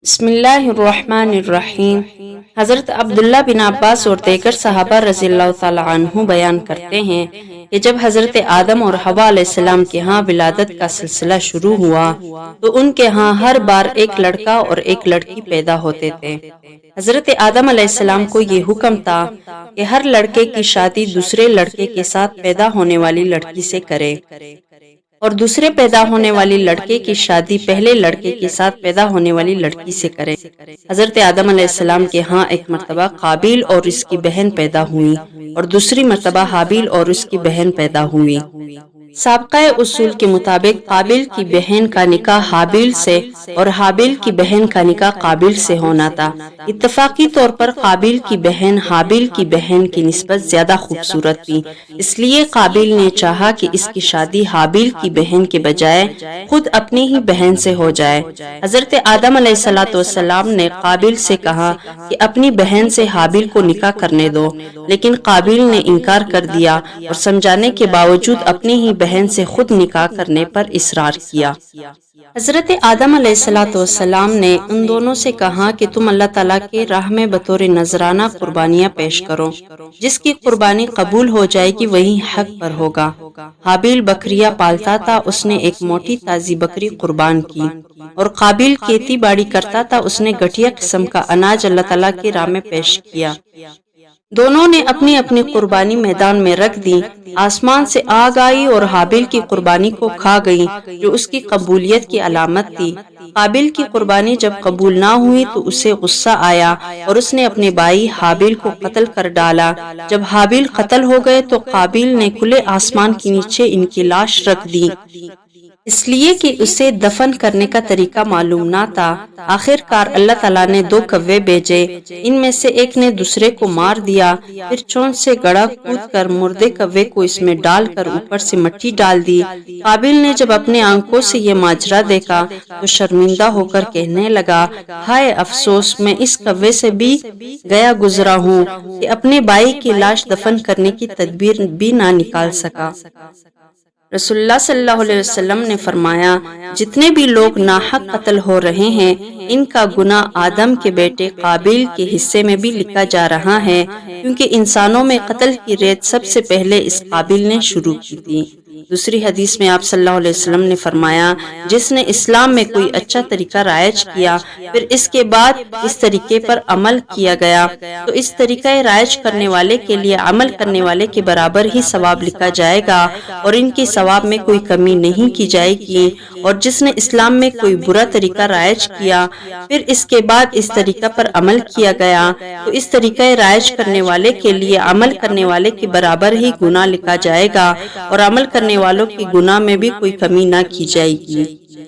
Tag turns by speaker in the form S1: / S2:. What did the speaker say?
S1: بسم اللہ الرحمن الرحیم۔ حضرت عبداللہ بن عباس اور دیگر صحابہ رضی اللہ تعالی عنہ بیان کرتے ہیں کہ جب حضرت آدم اور حوا علیہ السلام کے ہاں ولادت کا سلسلہ شروع ہوا تو ان کے ہاں ہر بار ایک لڑکا اور ایک لڑکی پیدا ہوتے تھے۔ حضرت آدم علیہ السلام کو یہ حکم تھا کہ ہر لڑکے کی شادی دوسرے لڑکے کے ساتھ پیدا ہونے والی لڑکی سے کرے اور دوسرے پیدا ہونے والی لڑکے کی شادی پہلے لڑکے کے ساتھ پیدا ہونے والی لڑکی سے کرے۔ حضرت آدم علیہ السلام کے ہاں ایک مرتبہ قابیل اور اس کی بہن پیدا ہوئی اور دوسری مرتبہ حابیل اور اس کی بہن پیدا ہوئی۔ سابقہ اصول کے مطابق قابیل کی بہن کا نکاح حابیل سے اور حابیل کی بہن کا نکاح قابیل سے ہونا تھا۔ اتفاقی طور پر قابیل کی بہن حابیل کی بہن کی نسبت زیادہ خوبصورت تھی، اس لیے قابیل نے چاہا کہ اس کی شادی حابیل کی بہن کے بجائے خود اپنی ہی بہن سے ہو جائے۔ حضرت آدم علیہ السلام نے قابیل سے کہا کہ اپنی بہن سے حابیل کو نکاح کرنے دو، لیکن قابیل نے انکار کر دیا اور سمجھانے کے باوجود اپنی ہی بہن سے خود نکاح کرنے پر اصرار کیا۔ حضرت آدم علیہ السلام نے ان دونوں سے کہا کہ تم اللہ تعالیٰ کے راہ میں بطور نذرانہ قربانیاں پیش کرو، جس کی قربانی قبول ہو جائے گی وہی حق پر ہوگا۔ حابیل بکریاں پالتا تھا، اس نے ایک موٹی تازی بکری قربان کی، اور قابیل کھیتی باڑی کرتا تھا، اس نے گٹھیا قسم کا اناج اللہ تعالیٰ کے راہ میں پیش کیا۔ دونوں نے اپنی اپنی قربانی میدان میں رکھ دی، آسمان سے آگ آئی اور حابیل کی قربانی کو کھا گئی جو اس کی قبولیت کی علامت تھی۔ قابیل کی قربانی جب قبول نہ ہوئی تو اسے غصہ آیا اور اس نے اپنے بھائی حابیل کو قتل کر ڈالا۔ جب حابیل قتل ہو گئے تو قابیل نے کھلے آسمان کے نیچے ان کی لاش رکھ دی، اس لیے کہ اسے دفن کرنے کا طریقہ معلوم نہ تھا۔ آخر کار اللہ تعالیٰ نے 2 کوے بھیجے، ان میں سے ایک نے دوسرے کو مار دیا، پھر چونچ سے گڑھا کود کر مردے کوے کو اس میں ڈال کر اوپر سے مٹی ڈال دی۔ قابیل نے جب اپنے آنکھوں سے یہ ماجرا دیکھا تو شرمندہ ہو کر کہنے لگا، ہائے افسوس، میں اس کوے سے بھی گیا گزرا ہوں کہ اپنے بھائی کی لاش دفن کرنے کی تدبیر بھی نہ نکال سکا۔ رسول اللہ صلی اللہ علیہ وسلم نے فرمایا، جتنے بھی لوگ ناحق قتل ہو رہے ہیں ان کا گناہ آدم کے بیٹے قابیل کے حصے میں بھی لکھا جا رہا ہے، کیونکہ انسانوں میں قتل کی ریت سب سے پہلے اس قابیل نے شروع کی تھی۔ دوسری حدیث میں آپ صلی اللہ علیہ وسلم نے فرمایا، جس نے اسلام میں کوئی اچھا طریقہ رائج کیا پھر اس کے بعد اس طریقے پر عمل کیا گیا تو اس طریقہ رائج کرنے والے کے لیے عمل کرنے والے کے برابر ہی ثواب لکھا جائے گا اور ان کی ثواب میں کوئی کمی نہیں کی جائے گی۔ اور جس نے اسلام میں کوئی برا طریقہ رائج کیا پھر اس کے بعد اس طریقہ پر عمل کیا گیا تو اس طریقہ رائج کرنے والے کے لیے عمل کرنے والے کے برابر ہی گناہ لکھا جائے گا اور عمل کرنے والوں کے گناہ میں بھی کوئی کمی نہ کی جائے گی۔